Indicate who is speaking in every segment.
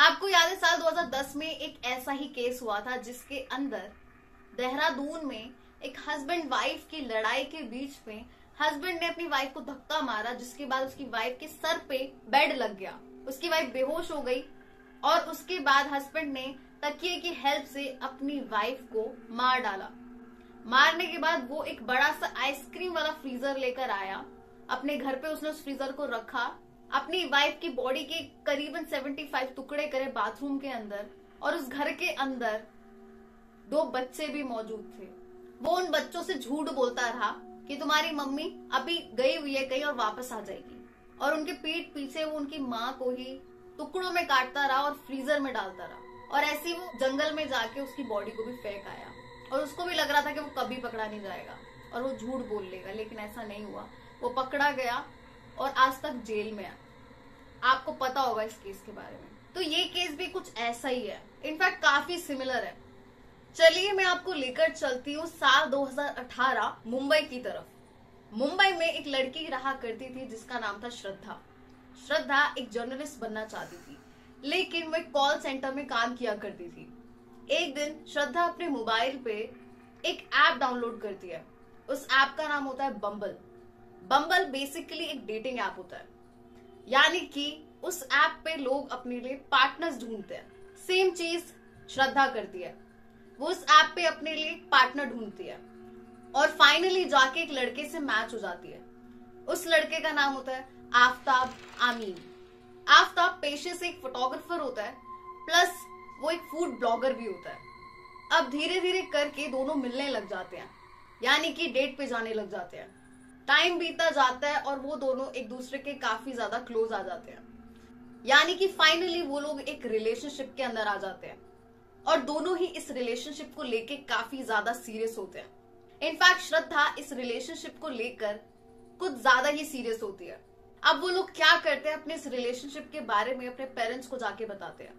Speaker 1: आपको याद है साल 2010 में एक ऐसा ही केस हुआ था जिसके अंदर देहरादून में एक हस्बैंड वाइफ की लड़ाई के बीच में हस्बैंड ने अपनी वाइफ को धक्का मारा, जिसके बाद उसकी वाइफ के सर पे बेड लग गया, उसकी वाइफ बेहोश हो गई और उसके बाद हस्बैंड ने तकिए की हेल्प से अपनी वाइफ को मार डाला। मारने के बाद वो एक बड़ा सा आइसक्रीम वाला फ्रीजर लेकर आया, अपने घर पे उसने उस फ्रीजर को रखा, अपनी वाइफ की बॉडी के करीबन 75 टुकड़े करे बाथरूम के अंदर, और उस घर के अंदर 2 बच्चे भी मौजूद थे। वो उन बच्चों से झूठ बोलता रहा कि तुम्हारी मम्मी अभी गई हुई है कहीं और वापस आ जाएगी, और उनके पीठ पीछे वो उनकी माँ को ही टुकड़ों में काटता रहा और फ्रीजर में डालता रहा, और ऐसे ही वो जंगल में जाके उसकी बॉडी को भी फेंक आया, और उसको भी लग रहा था कि वो कभी पकड़ा नहीं जाएगा और वो झूठ बोल लेगा, लेकिन ऐसा नहीं हुआ। वो पकड़ा गया और आज तक जेल में है। आपको पता होगा इस केस के बारे में। तो ये केस भी कुछ ऐसा ही है, इनफैक्ट काफी सिमिलर है। चलिए मैं आपको लेकर चलती हूँ साल 2018 मुंबई की तरफ। मुंबई में एक लड़की रहा करती थी जिसका नाम था श्रद्धा। श्रद्धा एक जर्नलिस्ट बनना चाहती थी, लेकिन वो एक कॉल सेंटर में काम किया करती थी। एक दिन श्रद्धा अपने मोबाइल पे एक ऐप डाउनलोड करती है। उस ऐप का नाम होता है बम्बल। बम्बल बेसिकली एक डेटिंग ऐप होता है, यानी कि उस ऐप पे लोग अपने लिए पार्टनर्स ढूंढते हैं। सेम चीज श्रद्धा करती है, वो उस ऐप पे अपने लिए पार्टनर ढूंढती है और फाइनली जाके एक लड़के से मैच हो जाती है। उस लड़के का नाम होता है आफ्ताब आमीन। आफ्ताब पेशे से एक फोटोग्राफर होता है, प्लस वो एक फूड ब्लॉगर भी होता है। अब धीरे धीरे करके दोनों मिलने लग जाते हैं, यानी कि डेट पे जाने लग जाते हैं। टाइम बीता जाता है और वो दोनों एक दूसरे के काफी ज्यादा क्लोज आ जाते हैं, यानी कि फाइनली वो लोग एक रिलेशनशिप के अंदर आ जाते हैं और दोनों ही इस रिलेशनशिप को लेके काफी ज्यादा सीरियस होते हैं। इनफैक्ट श्रद्धा इस रिलेशनशिप को लेकर कुछ ज्यादा ही सीरियस होती है। अब वो लोग क्या करते हैं, अपने इस रिलेशनशिप के बारे में अपने पेरेंट्स को जाके बताते हैं।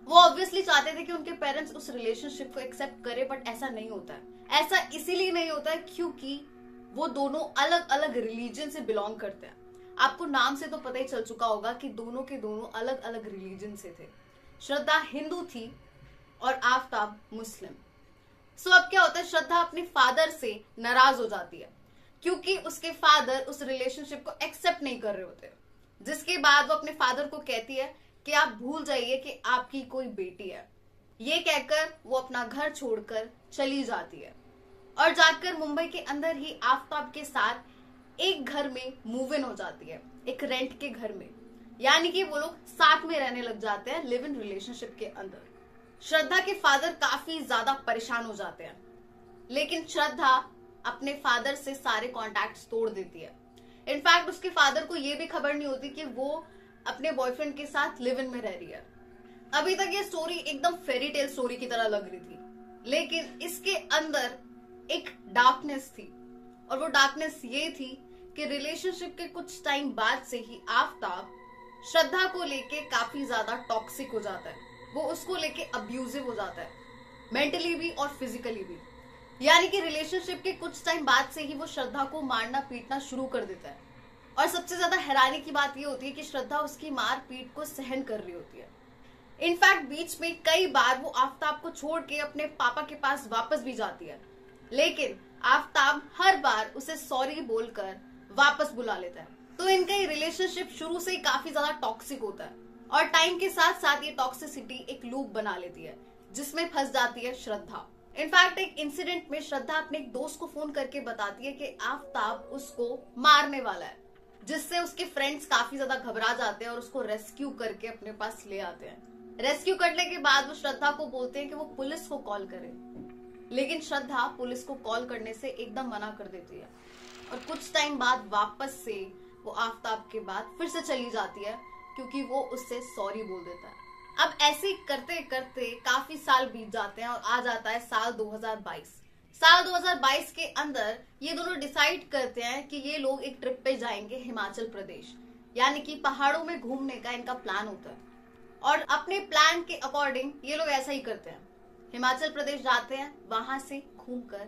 Speaker 1: वो ऑब्वियसली चाहते थे कि उनके पेरेंट्स उस रिलेशनशिप को एक्सेप्ट करें, बट ऐसा नहीं होता है। ऐसा इसीलिए नहीं होता है क्योंकि वो दोनों अलग अलग रिलीजन से बिलोंग करते हैं। आपको नाम से तो पता ही चल चुका होगा कि दोनों के दोनों अलग अलग रिलीजन से थे। श्रद्धा हिंदू थी और आफ्ताब मुस्लिम। सो अब क्या होता है, श्रद्धा अपने फादर से नाराज हो जाती है क्योंकि उसके फादर उस रिलेशनशिप को एक्सेप्ट नहीं कर रहे होते, जिसके बाद वो अपने फादर को कहती है कि आप भूल जाइए कि आपकी कोई बेटी है। ये कहकर वो अपना घर छोड़कर चली जाती है और जाकर मुंबई के अंदर ही आफ्ताब के साथ एक घर में मूव इन हो जाती है, एक रेंट के घर में, यानी कि वो लोग साथ में रहने लग जाते हैं लिव इन रिलेशनशिप के अंदर। श्रद्धा के फादर काफी ज्यादा परेशान हो जाते हैं, लेकिन श्रद्धा अपने फादर से सारे कॉन्टैक्ट्स तोड़ देती है। इनफैक्ट उसके फादर को ये भी खबर नहीं होती कि वो अपने बॉयफ्रेंड के साथ लिव इन में रह रही है। अभी तक ये स्टोरी एकदम फेरी टेल स्टोरी की तरह लग रही थी, लेकिन इसके अंदर एक डार्कनेस थी, और वो डार्कनेस ये थी कि रिलेशनशिप के कुछ टाइम बाद से ही आफ्ताब श्रद्धा को लेके काफी ज्यादा टॉक्सिक हो जाता है। वो उसको लेके अब्यूजिव हो जाता है, मेंटली भी और फिजिकली भी। यानी कि रिलेशनशिप के कुछ टाइम बाद से ही वो श्रद्धा को मारना पीटना शुरू कर देता है। और सबसे ज्यादा हैरानी की बात ये होती है कि श्रद्धा उसकी मार पीट को सहन कर रही होती है। इनफैक्ट बीच में कई बार वो आफ्ताब को छोड़ के अपने पापा के पास वापस भी जाती है, लेकिन आफ्ताब हर बार उसे सॉरी बोलकर वापस बुला लेता है। तो इनका ये रिलेशनशिप शुरू से ही काफी ज्यादा टॉक्सिक होता है और टाइम के साथ साथ ये टॉक्सिसिटी एक लूप बना लेती है जिसमें फंस जाती है श्रद्धा। इनफैक्ट एक इंसिडेंट में श्रद्धा अपने एक दोस्त को फोन करके बताती है कि आफ्ताब उसको मारने वाला है, जिससे उसके फ्रेंड्स काफी ज्यादा घबरा जाते हैं और उसको रेस्क्यू करके अपने पास ले आते हैं। रेस्क्यू करने के बाद वो श्रद्धा को बोलते हैं कि वो पुलिस को कॉल करे, लेकिन श्रद्धा पुलिस को कॉल करने से एकदम मना कर देती है और कुछ टाइम बाद वापस से वो आफ्ताब के बाद फिर से चली जाती है क्योंकि वो उससे सॉरी बोल देता है। अब ऐसे करते करते काफी साल बीत जाते हैं और आ जाता है साल 2022। साल 2022 के अंदर ये दोनों डिसाइड करते हैं कि ये लोग एक ट्रिप पे जाएंगे हिमाचल प्रदेश, यानी कि पहाड़ों में घूमने का इनका प्लान होता है। और अपने प्लान के अकॉर्डिंग ये लोग ऐसा ही करते हैं, हिमाचल प्रदेश जाते हैं, वहां से घूमकर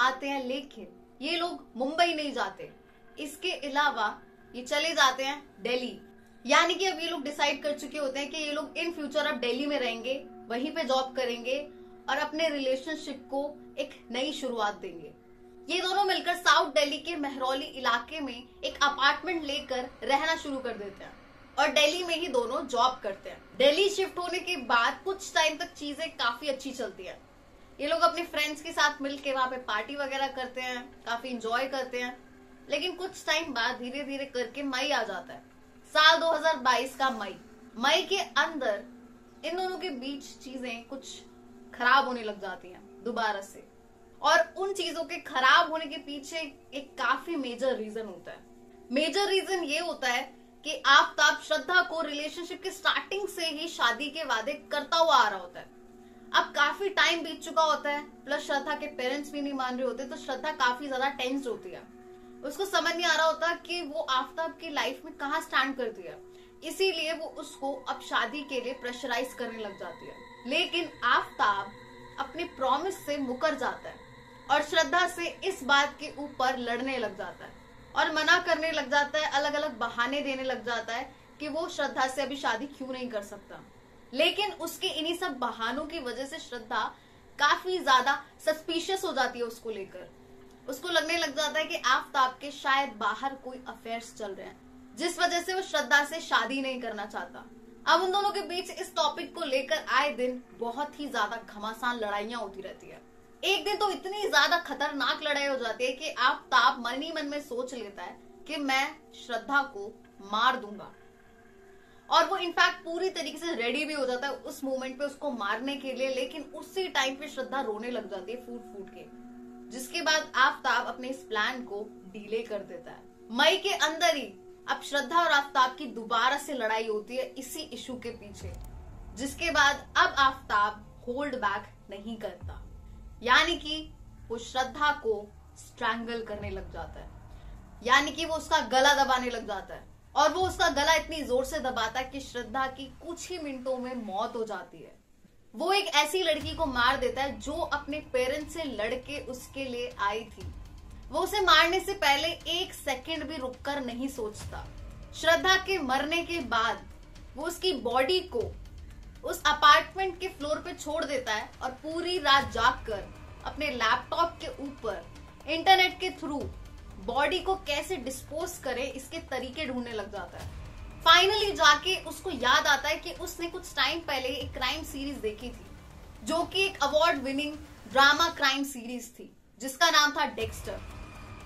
Speaker 1: आते हैं। लेकिन ये लोग मुंबई नहीं जाते, इसके अलावा ये चले जाते हैं दिल्ली। यानी कि अब ये लोग डिसाइड कर चुके होते हैं कि ये लोग इन फ्यूचर अब दिल्ली में रहेंगे, वहीं पे जॉब करेंगे और अपने रिलेशनशिप को एक नई शुरुआत देंगे। ये दोनों मिलकर साउथ दिल्ली के महरौली इलाके में एक अपार्टमेंट लेकर रहना शुरू कर देते हैं और दिल्ली में ही दोनों जॉब करते हैं। दिल्ली शिफ्ट होने के बाद कुछ टाइम तक चीजें काफी अच्छी चलती है। ये लोग अपने फ्रेंड्स के साथ मिलकर वहां पे पार्टी वगैरह करते हैं, काफी इंजॉय करते हैं। लेकिन कुछ टाइम बाद धीरे धीरे करके मई आ जाता है, साल 2022 का मई के अंदर इन दोनों के बीच चीजें कुछ खराब होने लग जाती हैं दोबारा से। और उन चीजों के खराब होने के पीछे एक काफी मेजर रीजन होता है। मेजर रीजन ये होता है कि आफताब श्रद्धा को रिलेशनशिप के स्टार्टिंग से ही शादी के वादे करता हुआ आ रहा होता है। अब काफी टाइम बीत चुका होता है, प्लस श्रद्धा के पेरेंट्स भी नहीं मान रहे होते, तो श्रद्धा काफी ज्यादा टेंस्ड होती है। उसको समझ नहीं आ रहा होता कि वो आफताब की लाइफ में कहाँ स्टैंड करती है, इसीलिए वो उसको अब शादी के लिए प्रेशराइज करने लग जाती है। लेकिन आफताब अपने प्रॉमिस से मुकर जाता है और श्रद्धा से इस बात के ऊपर लड़ने लग जाता है और मना करने लग जाता है, अलग अलग बहाने देने लग जाता है कि वो श्रद्धा से अभी शादी क्यों नहीं कर सकता। लेकिन उसके इन्हीं सब बहानों की वजह से श्रद्धा काफी ज्यादा सस्पिशियस हो जाती है उसको लेकर। उसको लगने लग जाता है कि आफताब के शायद बाहर कोई अफेयर्स चल रहे हैं, जिस वजह से वो श्रद्धा से शादी नहीं करना चाहता। अब उन दोनों के बीच इस टॉपिक को लेकर आए दिन बहुत ही ज्यादा घमासान लड़ाइयां होती रहती है। एक दिन तो इतनी ज्यादा खतरनाक लड़ाई हो जाती है कि आफताब मन ही मन में सोच लेता है कि मैं श्रद्धा को मार दूंगा, और वो इनफैक्ट पूरी तरीके से रेडी भी हो जाता है उस मोमेंट पे उसको मारने के लिए। लेकिन उसी टाइम पे श्रद्धा रोने लग जाती है फूट फूट के, जिसके बाद आफताब अपने इस प्लान को डिले कर देता है। मई के अंदर ही अब श्रद्धा और आफताब की दोबारा से लड़ाई होती है इसी इशू के पीछे, जिसके बाद अब आफताब होल्ड बैक नहीं करता, यानी कि वो श्रद्धा को स्ट्रैंगल करने लग जाता है, यानी कि वो उसका गला दबाने लग जाता है। और वो उसका गला इतनी जोर से दबाता है कि श्रद्धा की कुछ ही मिनटों में मौत हो जाती है। वो एक ऐसी लड़की को मार देता है जो अपने पेरेंट्स से लड़के उसके लिए आई थी। वो उसे मारने से पहले एक सेकंड भी रुककर नहीं सोचता। श्रद्धा के मरने के बाद वो उसकी बॉडी को उस अपार्टमेंट के फ्लोर पे छोड़ देता है और पूरी रात जागकर अपने लैपटॉप के ऊपर इंटरनेट के थ्रू बॉडी को कैसे डिस्पोज करे इसके तरीके ढूंढने लग जाता है। फाइनली जाके उसको याद आता है कि उसने कुछ टाइम पहले एक क्राइम सीरीज देखी थी, जो कि एक award winning drama crime series थी जिसका नाम था डेक्स्टर।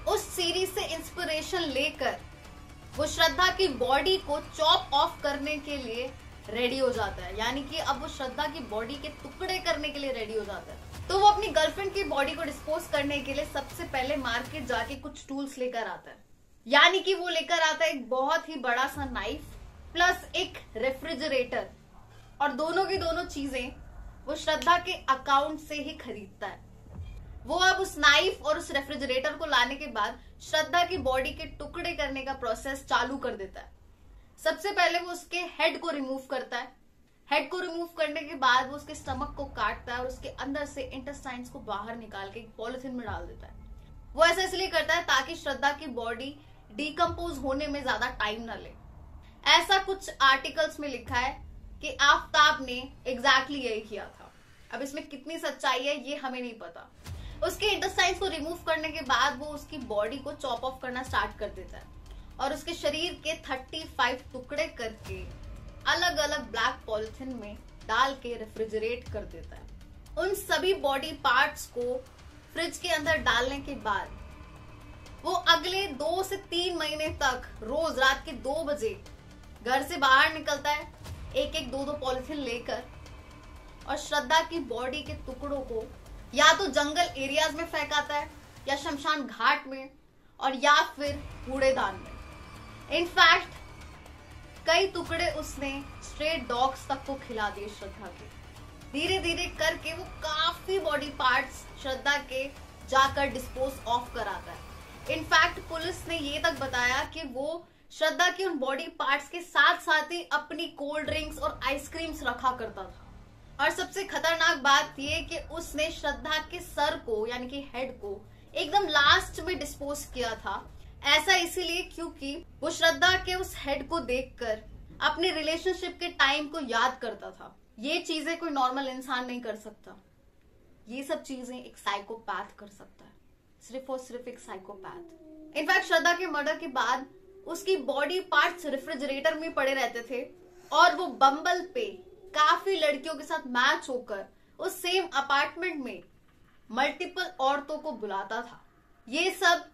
Speaker 1: उस सीरीज से इंस्पिरेशन लेकर वो श्रद्धा की बॉडी को चॉप ऑफ करने के लिए रेडी हो जाता है, यानी कि अब वो श्रद्धा की बॉडी के टुकड़े करने के लिए रेडी हो जाता है। तो वो अपनी गर्लफ्रेंड की बॉडी को डिस्पोज करने के लिए सबसे पहले मार्केट जाके कुछ टूल्स लेकर आता है, यानी कि वो लेकर आता है एक बहुत ही बड़ा सा नाइफ प्लस एक रेफ्रिजरेटर, और दोनों की दोनों चीजें वो श्रद्धा के अकाउंट से ही खरीदता है। वो अब उस नाइफ और उस रेफ्रिजरेटर को लाने के बाद श्रद्धा की बॉडी के टुकड़े करने का प्रोसेस चालू कर देता है। सबसे पहले वो उसके हेड को रिमूव करता है। हेड को रिमूव करने के बाद वो उसके स्टमक को काटता है और उसके अंदर से इंटेस्टाइन्स को बाहर निकाल के एक पॉलिथीन में डाल देता है। वो ऐसा इसलिए करता है ताकि श्रद्धा की बॉडी डिकम्पोज होने में ज्यादा टाइम न ले। ऐसा कुछ आर्टिकल्स में लिखा है कि आफताब ने एग्जैक्टली यही किया था। अब इसमें कितनी सच्चाई है ये हमें नहीं पता। उसके इंटेस्टाइन्स को रिमूव करने के बाद वो उसकी बॉडी को चॉप ऑफ करना स्टार्ट कर देता है और उसके शरीर के 35 टुकड़े करके अलग अलग ब्लैक पॉलिथीन में डाल के रेफ्रिजरेट कर देता है। उन सभी बॉडी पार्ट्स को फ्रिज के अंदर डालने के बाद वो अगले 2 से 3 महीने तक रोज रात के 2 बजे घर से बाहर निकलता है, एक एक 2-2 पॉलिथीन लेकर, और श्रद्धा की बॉडी के टुकड़ों को या तो जंगल एरियाज में फेंकाता है या शमशान घाट में और या फिर कूड़ेदान में। इनफैक्ट कई टुकड़े उसने स्ट्रेट डॉग्स तक को खिला दिए श्रद्धा के। धीरे धीरे करके वो काफी बॉडी पार्ट्स श्रद्धा के जाकर डिस्पोज ऑफ कराता है। इनफैक्ट पुलिस ने ये तक बताया कि वो श्रद्धा के उन बॉडी पार्ट्स के साथ साथ ही अपनी कोल्ड ड्रिंक्स और आइसक्रीम्स रखा करता था। और सबसे खतरनाक बात ये कि उसने श्रद्धा के सर को यानी कि हेड को एकदम लास्ट में डिस्पोज किया था। ऐसा इसीलिए क्योंकि वो श्रद्धा के उस हेड को देखकर अपने रिलेशनशिप के टाइम को याद करता था। ये चीजें कोई नॉर्मल इंसान नहीं कर सकता। ये सब चीजें एक साइकोपैथ कर सकता है, सिर्फ और सिर्फ एक साइकोपैथ। इनफैक्ट श्रद्धा के मर्डर के बाद उसकी बॉडी पार्ट्स रेफ्रिजरेटर में पड़े रहते थे और वो बम्बल पे काफी लड़कियों के साथ मैच होकर उस सेम अपार्टमेंट में मल्टीपल औरतों को बुलाता था। ये सब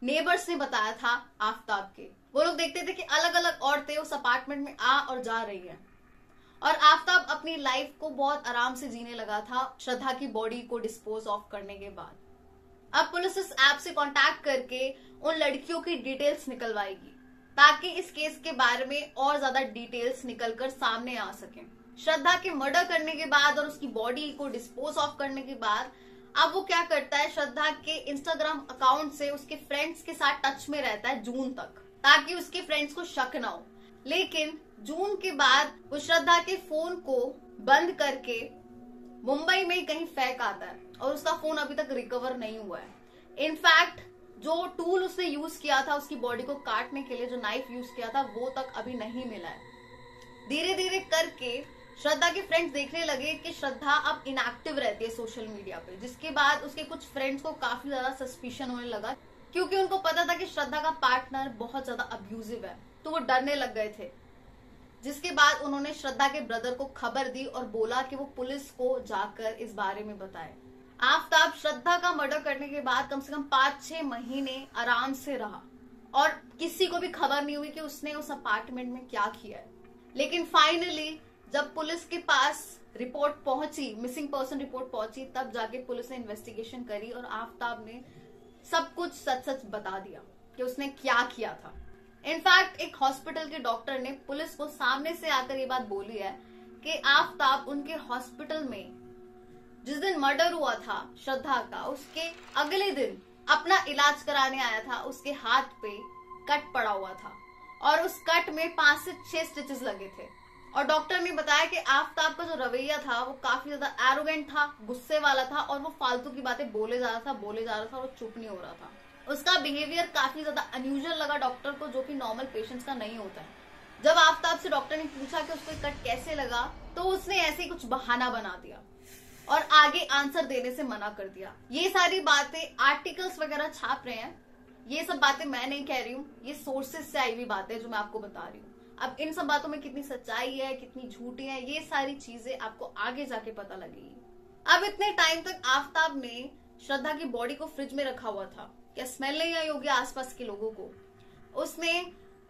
Speaker 1: नेबर्स ने बताया था आफताब के। वो लोग देखते थे कि अलग अलग औरतें उस अपार्टमेंट में आ और जा रही हैं और आफताब अपनी लाइफ को बहुत आराम से जीने लगा था श्रद्धा की बॉडी को डिस्पोज ऑफ करने के बाद। अब पुलिस इस ऐप से कांटेक्ट करके उन लड़कियों की डिटेल्स निकलवाएगी ताकि इस केस के बारे में और ज्यादा डिटेल्स निकलकर सामने आ सके। श्रद्धा के मर्डर करने के बाद और उसकी बॉडी को डिस्पोज ऑफ करने के बाद अब वो क्या करता है, श्रद्धा के इंस्टाग्राम अकाउंट से उसके फ्रेंड्स के साथ टच में रहता है जून तक, ताकि उसके फ्रेंड्स को शक ना हो। लेकिन जून के बाद वो श्रद्धा के फोन को बंद करके मुंबई में कहीं फेंक आता है और उसका फोन अभी तक रिकवर नहीं हुआ है। इनफैक्ट जो टूल उसने यूज किया था उसकी बॉडी को काटने के लिए, जो नाइफ यूज किया था, वो तक अभी नहीं मिला है। धीरे धीरे करके श्रद्धा के फ्रेंड्स देखने लगे कि श्रद्धा अब इनएक्टिव रहती है सोशल मीडिया पे, जिसके बाद उसके कुछ फ्रेंड्स को काफी ज्यादा सस्पिशन होने लगा क्योंकि उनको पता था कि श्रद्धा का पार्टनर बहुत ज्यादा अब्यूजिव है, तो वो डरने लग गए थे। जिसके बाद उन्होंने श्रद्धा के ब्रदर को खबर दी और बोला कि वो पुलिस को जाकर इस बारे में बताए। आफताब श्रद्धा का मर्डर करने के बाद कम से कम 5-6 महीने आराम से रहा और किसी को भी खबर नहीं हुई कि उसने उस अपार्टमेंट में क्या किया है। लेकिन फाइनली जब पुलिस के पास रिपोर्ट पहुंची, मिसिंग पर्सन रिपोर्ट पहुंची, तब जाके पुलिस ने इन्वेस्टिगेशन करी और आफताब ने सब कुछ सच सच बता दिया कि उसने क्या किया था। इनफैक्ट एक हॉस्पिटल के डॉक्टर ने पुलिस को सामने से आकर ये बात बोली है कि आफताब उनके हॉस्पिटल में जिस दिन मर्डर हुआ था श्रद्धा का, उसके अगले दिन अपना इलाज कराने आया था। उसके हाथ पे कट पड़ा हुआ था और उस कट में 5 से 6 स्टिचेस लगे थे और डॉक्टर ने बताया कि आफताब का जो रवैया था वो काफी ज्यादा एरोगेंट था, गुस्से वाला था और वो फालतू की बातें बोले जा रहा था और चुप नहीं हो रहा था। उसका बिहेवियर काफी ज्यादा अनयूजुअल लगा डॉक्टर को, जो कि नॉर्मल पेशेंट्स का नहीं होता है। जब आफताब से डॉक्टर ने पूछा कि उसको कट कैसे लगा, तो उसने ऐसे ही कुछ बहाना बना दिया और आगे आंसर देने से मना कर दिया। ये सारी बातें आर्टिकल्स वगैरह छाप रहे हैं, ये सब बातें मैं नहीं कह रही हूँ, ये सोर्सेज से आई हुई बातें जो मैं आपको बता रही हूँ। अब इन सब बातों में कितनी सच्चाई है, कितनी झूठी है, ये सारी चीजें आपको आगे जाके पता लगेगी। अब इतने टाइम तक आफताब ने श्रद्धा की बॉडी को फ्रिज में रखा हुआ था, क्या स्मेल नहीं आई होगी आसपास के लोगों को? उसने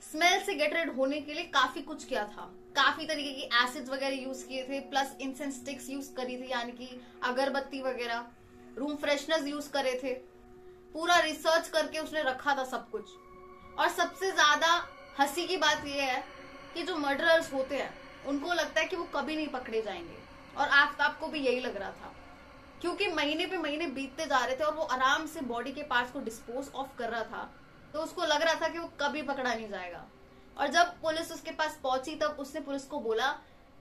Speaker 1: स्मेल से गेट रेड होने के लिए काफी कुछ किया था, काफी तरीके की एसिड्स वगैरह यूज किए थे, प्लस इंसेंस स्टिक्स यूज करी थी, यानी कि अगरबत्ती वगैरह, रूम फ्रेशनर्स यूज करे थे। पूरा रिसर्च करके उसने रखा था सब कुछ। और सबसे ज्यादा हंसी की बात यह है कि जो मर्डरर्स होते हैं उनको लगता है कि वो कभी नहीं पकड़े जाएंगे, और आफताब को भी यही लग रहा था क्योंकि महीने पे महीने बीतते जा रहे थे और वो आराम से बॉडी के पार्ट्स को डिस्पोज ऑफ कर रहा था, तो उसको लग रहा था कि वो कभी पकड़ा नहीं जाएगा। और जब पुलिस उसके पास पहुंची तब उसने पुलिस को बोला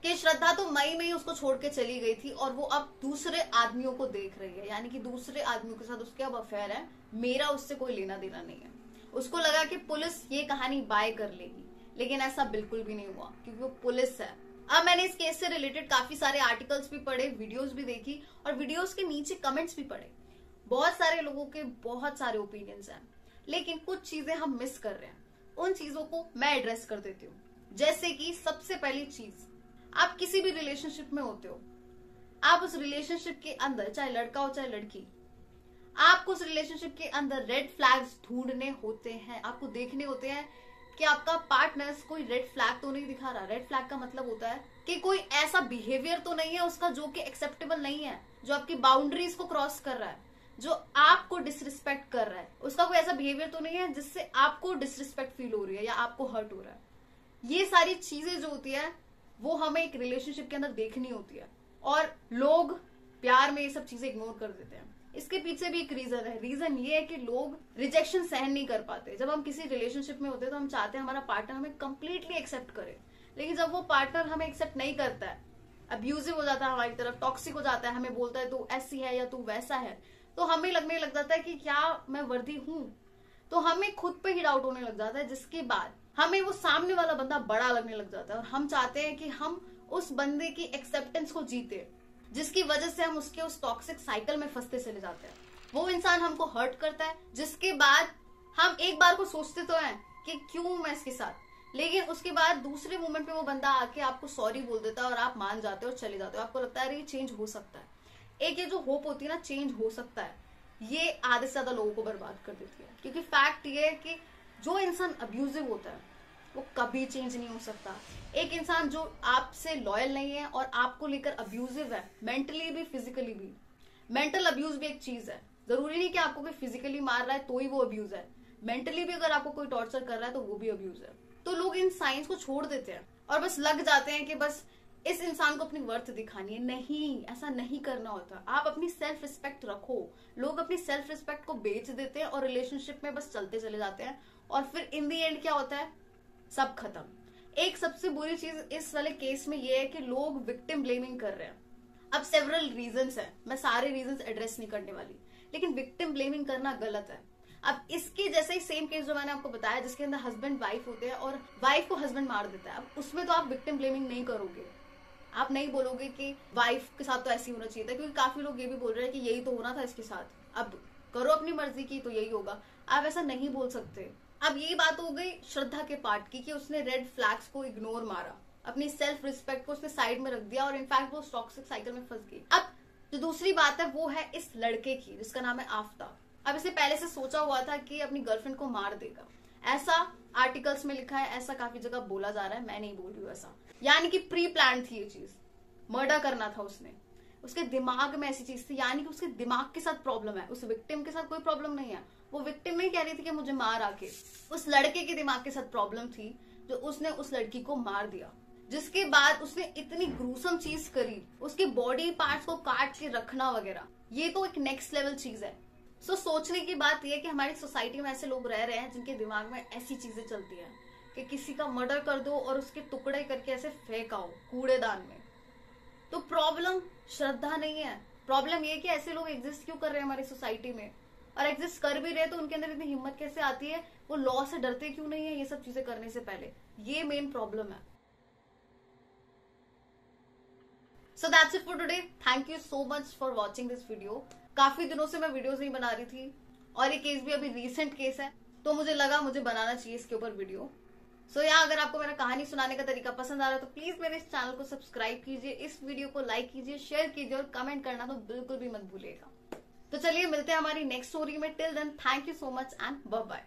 Speaker 1: कि श्रद्धा तो मई में ही उसको छोड़ के चली गई थी और वो अब दूसरे आदमियों को देख रही है, यानी कि दूसरे आदमियों के साथ उसके अब अफेयर है, मेरा उससे कोई लेना देना नहीं है। उसको लगा कि पुलिस ये कहानी बाय कर लेगी, लेकिन ऐसा बिल्कुल भी नहीं हुआ क्योंकि वो पुलिस है। अब मैंने इस केस से रिलेटेड काफी सारे आर्टिकल्स भी पढ़े, वीडियोस भी देखी और वीडियोस के नीचे कमेंट्स भी पढ़े। बहुत सारे लोगों के बहुत सारे ओपिनियंस हैं, लेकिन कुछ चीजें हम मिस कर रहे हैं। उन चीजों को मैं एड्रेस कर देती हूँ। जैसे कि सबसे पहली चीज, आप किसी भी रिलेशनशिप में होते हो, आप उस रिलेशनशिप के अंदर, चाहे लड़का हो चाहे लड़की, आपको उस रिलेशनशिप के अंदर रेड फ्लैग्स ढूंढने होते हैं। आपको देखने होते हैं कि आपका पार्टनर कोई रेड फ्लैग तो नहीं दिखा रहा। रेड फ्लैग का मतलब होता है कि कोई ऐसा बिहेवियर तो नहीं है उसका जो कि एक्सेप्टेबल नहीं है, जो आपकी बाउंड्रीज को क्रॉस कर रहा है, जो आपको डिसरिस्पेक्ट कर रहा है। उसका कोई ऐसा बिहेवियर तो नहीं है जिससे आपको डिसरिस्पेक्ट फील हो रही है या आपको हर्ट हो रहा है। ये सारी चीजें जो होती है वो हमें एक रिलेशनशिप के अंदर देखनी होती है, और लोग प्यार में ये सब चीजें इग्नोर कर देते हैं। इसके पीछे भी एक रीजन है। रीजन ये है कि लोग रिजेक्शन सहन नहीं कर पाते। जब हम किसी रिलेशनशिप में होते हैं तो हम चाहते हैं हमारा पार्टनर हमें कंप्लीटली एक्सेप्ट करे, लेकिन जब वो पार्टनर हमें एक्सेप्ट नहीं करता है, अब्यूजिव हो जाता है हमारी तरफ, टॉक्सिक हो जाता है, हमें बोलता है तू ऐसी है या तू वैसा है, तो हमें लगने लग जाता है कि क्या मैं वर्दी हूं, तो हमें खुद पे ही डाउट होने लग जाता है, जिसके बाद हमें वो सामने वाला बंदा बड़ा लगने लग जाता है और हम चाहते हैं कि हम उस बंदे की एक्सेप्टेंस को जीते, जिसकी वजह से हम उसके उस टॉक्सिक साइकिल में फंसते चले जाते हैं। वो इंसान हमको हर्ट करता है, जिसके बाद हम एक बार को सोचते तो हैं कि क्यों मैं इसके साथ, लेकिन उसके बाद दूसरे मोमेंट पे वो बंदा आके आपको सॉरी बोल देता है और आप मान जाते हो और चले जाते हो। आपको लगता है अरे ये चेंज हो सकता है। एक ये जो होप होती है ना, चेंज हो सकता है, ये आधे से ज्यादा लोगों को बर्बाद कर देती है। क्योंकि फैक्ट ये है कि जो इंसान अब्यूजिव होता है वो कभी चेंज नहीं हो सकता। एक इंसान जो आपसे लॉयल नहीं है और आपको लेकर अब्यूजिव है, मेंटली भी फिजिकली भी, मेंटल अब्यूज भी एक चीज है। जरूरी नहीं कि आपको कोई फिजिकली मार रहा है तो ही वो अब्यूज है, मेंटली भी अगर आपको कोई टॉर्चर कर रहा है तो वो भी अब्यूज है। तो लोग इन साइंस को छोड़ देते हैं और बस लग जाते हैं कि बस इस इंसान को अपनी वर्थ दिखानी है। नहीं, ऐसा नहीं करना होता। आप अपनी सेल्फ रिस्पेक्ट रखो। लोग अपनी सेल्फ रिस्पेक्ट को बेच देते हैं और रिलेशनशिप में बस चलते चले जाते हैं और फिर इन दी एंड क्या होता है, सब खत्म। एक सबसे बुरी चीज इस वाले केस में ये है कि लोग विक्टिम ब्लेमिंग कर रहे हैं। अब सेवरल रीजंस है, मैं सारे रीजंस एड्रेस नहीं करने वाली, लेकिन विक्टिम ब्लेमिंग करना गलत है। अब इसके जैसे ही सेम केस जो मैंने आपको बताया, जिसके अंदर हस्बैंड वाइफ होते हैं और वाइफ को हस्बैंड मार देता है, अब उसमें तो आप विक्टिम ब्लेमिंग नहीं करोगे। आप नहीं बोलोगे कि वाइफ के साथ तो ऐसे ही होना चाहिए था, क्योंकि काफी लोग ये भी बोल रहे हैं कि यही तो होना था इसके साथ, अब करो अपनी मर्जी की तो यही होगा। आप ऐसा नहीं बोल सकते। अब ये बात हो गई श्रद्धा के पार्ट की कि उसने रेड फ्लैग्स को इग्नोर मारा, अपनी सेल्फ रिस्पेक्ट को उसने साइड में रख दिया और इनफैक्ट वो टॉक्सिक साइकिल में फंस गई। अब जो दूसरी बात है वो है इस लड़के की, जिसका नाम है आफ्ताब। अब इसे पहले से सोचा हुआ था कि अपनी गर्लफ्रेंड को मार देगा, ऐसा आर्टिकल्स में लिखा है, ऐसा काफी जगह बोला जा रहा है, मैं नहीं बोल रही हूँ ऐसा। यानी कि प्री प्लान थी ये चीज, मर्डर करना था उसने, उसके दिमाग में ऐसी चीज थी। यानी कि उसके दिमाग के साथ प्रॉब्लम है, उस विक्टिम के साथ कोई प्रॉब्लम नहीं है। वो विक्टिम नहीं कह रही थी कि मुझे मार आके, उस लड़के के दिमाग के साथ प्रॉब्लम थी जो उसने उस लड़की को मार दिया। जिसके बाद उसने इतनी ग्रूसम चीज करी, उसके बॉडी पार्ट्स को काट के रखना वगैरह, ये तो एक नेक्स्ट लेवल चीज है। सो सोचने की बात यह है कि हमारी सोसाइटी में ऐसे लोग रह रहे हैं जिनके दिमाग में ऐसी चीजें चलती हैं कि किसी का मर्डर कर दो और उसके टुकड़े करके ऐसे फेंक आओ कूड़ेदान में। तो प्रॉब्लम श्रद्धा नहीं है, प्रॉब्लम ये कि ऐसे लोग एग्जिस्ट क्यों कर रहे हैं हमारी सोसाइटी में, और एग्जिस्ट कर भी रहे तो उनके अंदर इतनी हिम्मत कैसे आती है, वो लॉ से डरते क्यों नहीं है ये सब चीजें करने से पहले। ये मेन प्रॉब्लम है। So that's it for today. Thank you so much for watching this video. काफी दिनों से मैं वीडियोस नहीं बना रही थी और ये केस भी अभी रीसेंट केस है, तो मुझे लगा मुझे बनाना चाहिए इसके ऊपर वीडियो। सो यहाँ अगर आपको मेरा कहानी सुनाने का तरीका पसंद आ रहा है तो प्लीज मेरे इस चैनल को सब्सक्राइब कीजिए, इस वीडियो को लाइक कीजिए, शेयर कीजिए और कमेंट करना तो बिल्कुल भी मत भूलिएगा। तो चलिए मिलते हैं हमारी नेक्स्ट स्टोरी में। Till then thank you so much and bye bye.